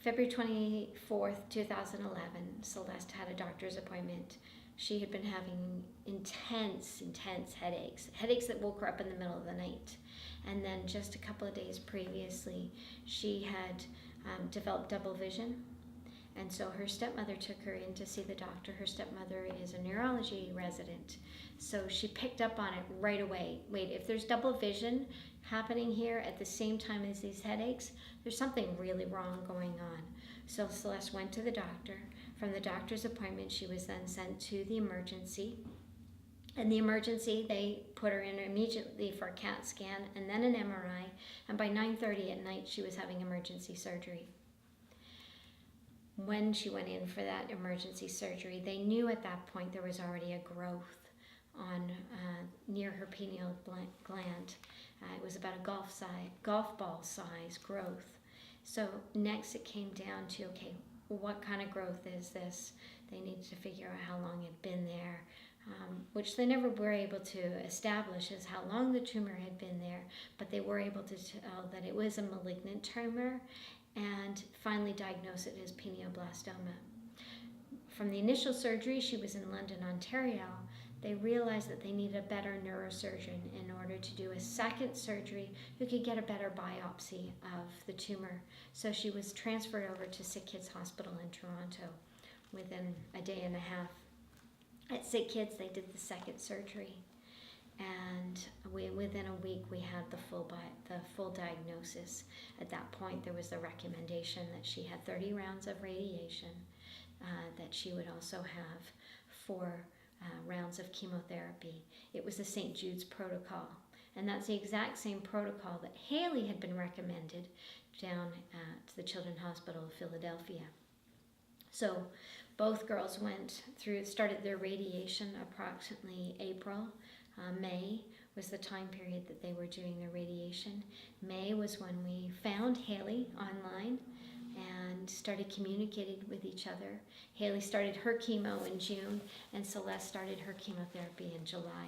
February 24th, 2011, Celeste had a doctor's appointment. She had been having intense headaches that woke her up in the middle of the night. And then just a couple of days previously, she had developed double vision. And so her stepmother took her in to see the doctor. Her stepmother is a neurology resident. So she picked up on it right away. Wait, if there's double vision happening here at the same time as these headaches, there's something really wrong going on. So Celeste went to the doctor. From the doctor's appointment, she was then sent to the emergency. In the emergency, they put her in immediately for a CAT scan and then an MRI. And by 9:30 at night, she was having emergency surgery. When she went in for that emergency surgery, they knew at that point there was already a growth on near her pineal gland. It was about a golf ball size growth. So next it came down to, okay, what kind of growth is this? They needed to figure out how long it had been there, which they never were able to establish as how long the tumor had been there, but they were able to tell that it was a malignant tumor and finally diagnose it as pineoblastoma. From the initial surgery, she was in London, Ontario. They realized that they needed a better neurosurgeon in order to do a second surgery who could get a better biopsy of the tumor. So she was transferred over to Sick Kids Hospital in Toronto within a day and a half. At Sick Kids, they did the second surgery. And within a week, we had the full diagnosis. At that point, there was the recommendation that she had 30 rounds of radiation, that she would also have 4 rounds of chemotherapy. It was the St. Jude's protocol. And that's the exact same protocol that Haley had been recommended down at the Children's Hospital of Philadelphia. So both girls started their radiation approximately April. May was the time period that they were doing their radiation. May was when we found Haley online and started communicating with each other. Haley started her chemo in June, and Celeste started her chemotherapy in July.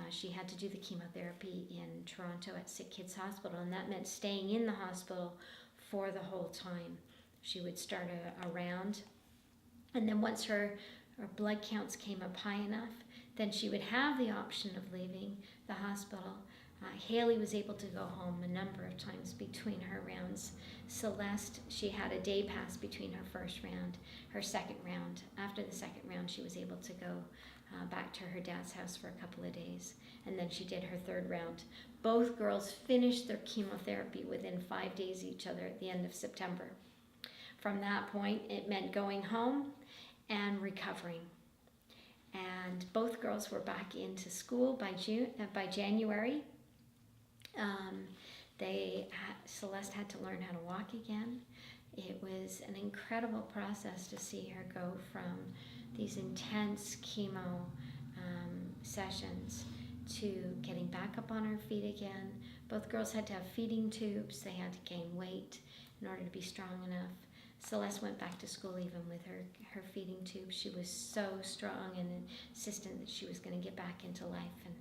She had to do the chemotherapy in Toronto at Sick Kids Hospital, and that meant staying in the hospital for the whole time. She would start a round, and then once her blood counts came up high enough, then she would have the option of leaving the hospital. Haley was able to go home a number of times between her rounds. Celeste, she had a day pass between her first round, her second round. After the second round, she was able to go back to her dad's house for a couple of days, and then she did her third round. Both girls finished their chemotherapy within 5 days each other at the end of September. From that point, it meant going home and recovering. And both girls were back into school by January. Celeste had to learn how to walk again. It was an incredible process to see her go from these intense chemo sessions to getting back up on her feet again. Both girls had to have feeding tubes. They had to gain weight in order to be strong enough. Celeste went back to school even with her feeding tube. She was so strong and insistent that she was going to get back into life and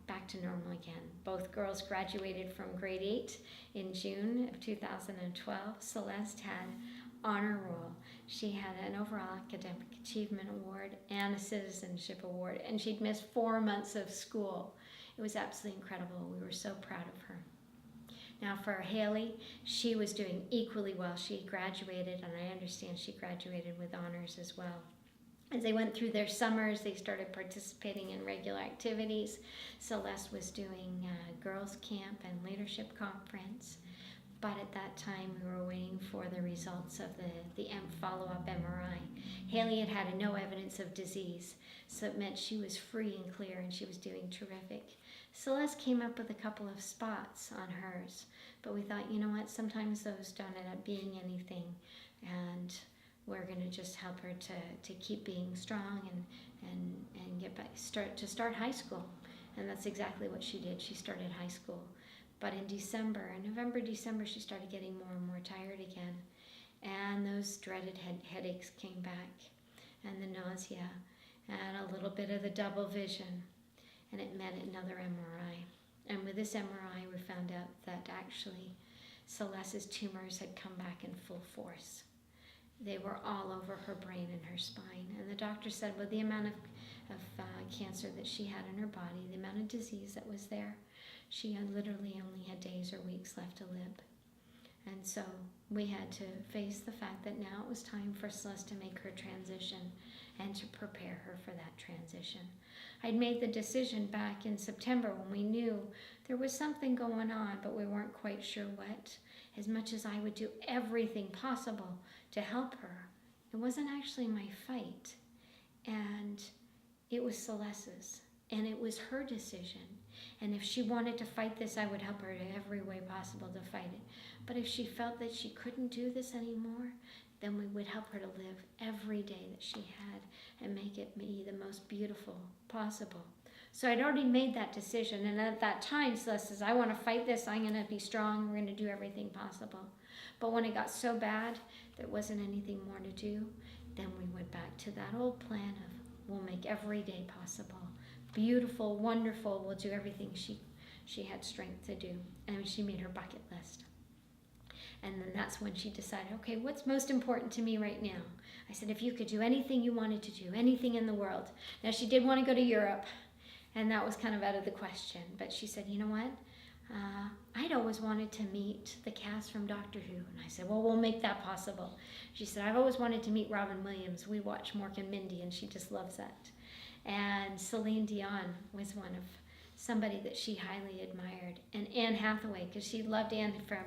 back to normal again. Both girls graduated from grade 8 in June of 2012. Celeste had honor roll. She had an overall academic achievement award and a citizenship award, and she'd missed 4 months of school. It was absolutely incredible. We were so proud of her. Now for Haley, she was doing equally well. She graduated, and I understand she graduated with honors as well. As they went through their summers, they started participating in regular activities. Celeste was doing girls' camp and leadership conference. But at that time, we were waiting for the results of the follow-up MRI. Haley had had no evidence of disease, so it meant she was free and clear, and she was doing terrific. Celeste came up with a couple of spots on hers, but we thought, you know what, sometimes those don't end up being anything, and we're going to just help her to keep being strong and get back, start high school. And that's exactly what she did. She started high school. But in November, December, she started getting more and more tired again. And those dreaded headaches came back, and the nausea, and a little bit of the double vision. And it meant another MRI. And with this MRI, we found out that actually Celeste's tumors had come back in full force. They were all over her brain and her spine. And the doctor said, with the amount of cancer that she had in her body, the amount of disease that was there, she had literally only had days or weeks left to live. And so we had to face the fact that now it was time for Celeste to make her transition and to prepare her for that transition. I'd made the decision back in September when we knew there was something going on, but we weren't quite sure what. As much as I would do everything possible to help her, it wasn't actually my fight. And it was Celeste's. And it was her decision. And if she wanted to fight this, I would help her in every way possible to fight it. But if she felt that she couldn't do this anymore, then we would help her to live every day that she had and make it be the most beautiful possible. So I'd already made that decision. And at that time, Celeste says, I want to fight this. I'm going to be strong. We're going to do everything possible. But when it got so bad, there wasn't anything more to do. Then we went back to that old plan of we'll make every day possible. Beautiful, wonderful. We'll do everything she had strength to do. And she made her bucket list. And then that's when she decided, okay, what's most important to me right now? I said, if you could do anything you wanted to do, anything in the world. Now, she did want to go to Europe, and that was kind of out of the question. But she said, you know what? I'd always wanted to meet the cast from Doctor Who. And I said, well, we'll make that possible. She said, I've always wanted to meet Robin Williams. We watch Mork and Mindy, and she just loves that. And Celine Dion was one of somebody that she highly admired. And Anne Hathaway, because she loved Anne from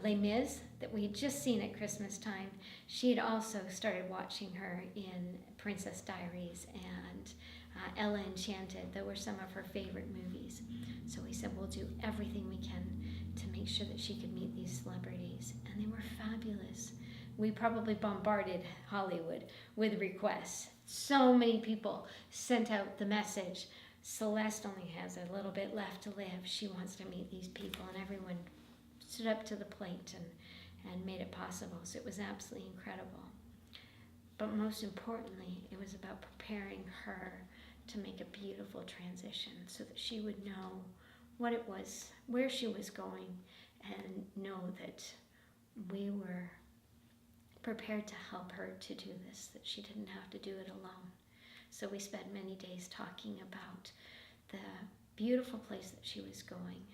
Les Mis, that we had just seen at Christmas time. She had also started watching her in Princess Diaries and Ella Enchanted. That were some of her favorite movies. So we said, we'll do everything we can to make sure that she could meet these celebrities. And they were fabulous. We probably bombarded Hollywood with requests. So many people sent out the message, Celeste only has a little bit left to live. She wants to meet these people, and everyone stood up to the plate and made it possible. So it was absolutely incredible. But most importantly, it was about preparing her to make a beautiful transition so that she would know what it was, where she was going, and know that we were prepared to help her to do this, that she didn't have to do it alone. So we spent many days talking about the beautiful place that she was going.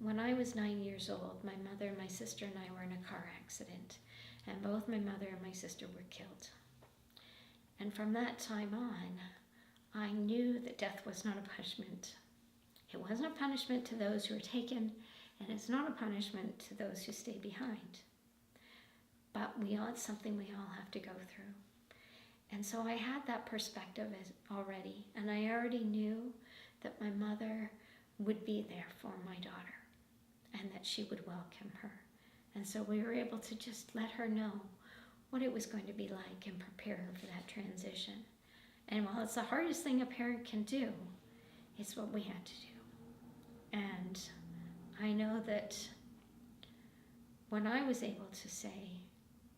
When I was 9 years old, my mother, my sister, and I were in a car accident, and both my mother and my sister were killed. And from that time on, I knew that death was not a punishment. It wasn't a punishment to those who are taken, and it's not a punishment to those who stay behind. But it's something we all have to go through. And so I had that perspective already, and I already knew that my mother would be there for my daughter and that she would welcome her. And so we were able to just let her know what it was going to be like and prepare her for that transition. And while it's the hardest thing a parent can do, it's what we had to do. And I know that when I was able to say,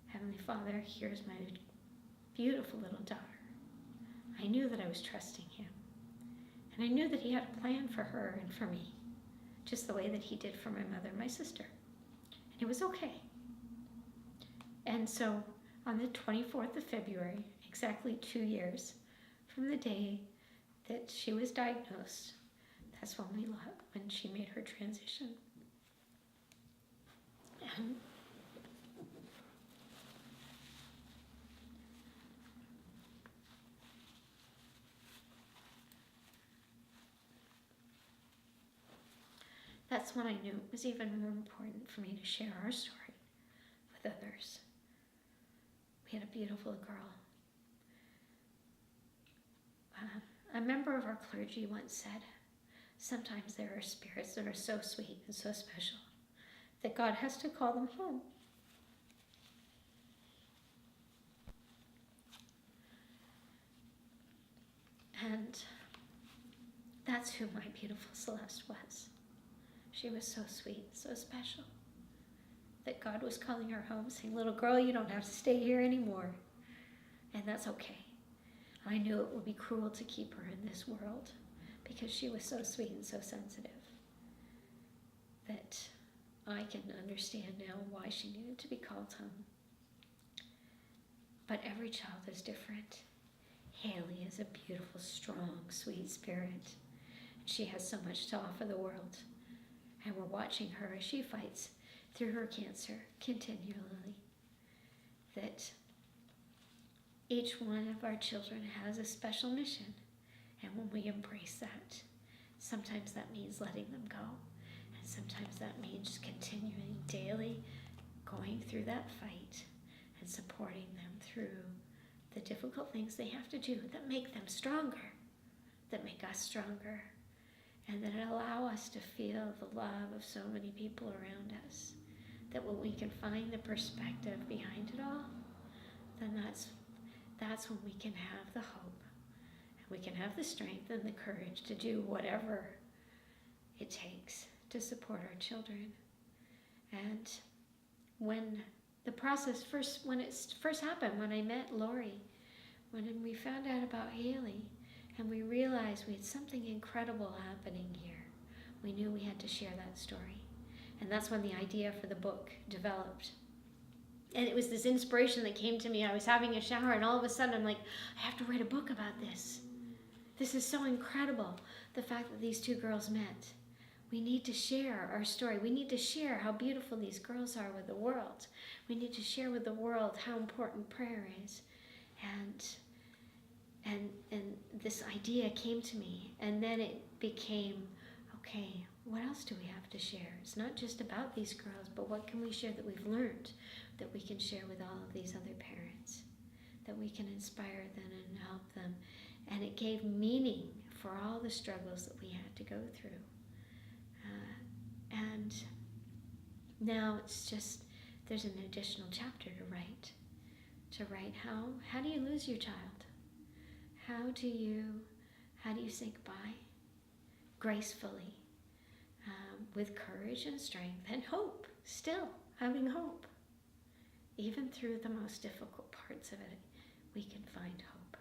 Heavenly Father, here's my beautiful little daughter, I knew that I was trusting Him. And I knew that He had a plan for her and for me, just the way that He did for my mother and my sister. And it was okay. And so on the 24th of February, exactly 2 years from the day that she was diagnosed, that's when when she made her transition. And that's when I knew it was even more important for me to share our story with others. We had a beautiful girl. A member of our clergy once said, sometimes there are spirits that are so sweet and so special that God has to call them home. And that's who my beautiful Celeste was. She was so sweet, so special, that God was calling her home, saying, little girl, you don't have to stay here anymore. And that's okay. I knew it would be cruel to keep her in this world because she was so sweet and so sensitive that I can understand now why she needed to be called home. But every child is different. Haley is a beautiful, strong, sweet spirit. She has so much to offer the world. And we're watching her as she fights through her cancer continually. That each one of our children has a special mission. And when we embrace that, sometimes that means letting them go. And sometimes that means continuing daily, going through that fight and supporting them through the difficult things they have to do that make them stronger, that make us stronger, and that allow us to feel the love of so many people around us. That when we can find the perspective behind it all, then that's when we can have the hope, and we can have the strength and the courage to do whatever it takes to support our children. And when the process when it first happened, when I met Lori, when we found out about Haley, and we realized we had something incredible happening here, we knew we had to share that story. And that's when the idea for the book developed. And it was this inspiration that came to me. I was having a shower, and all of a sudden I'm like, I have to write a book about this. This is so incredible, the fact that these two girls met. We need to share our story. We need to share how beautiful these girls are with the world. We need to share with the world how important prayer is. And this idea came to me, and then it became, okay, what else do we have to share? It's not just about these girls, but what can we share that we've learned that we can share with all of these other parents, that we can inspire them and help them. And it gave meaning for all the struggles that we had to go through. And now it's just, there's an additional chapter to write how do you lose your child? How do you say goodbye gracefully, with courage and strength and hope, still having hope. Even through the most difficult parts of it, we can find hope.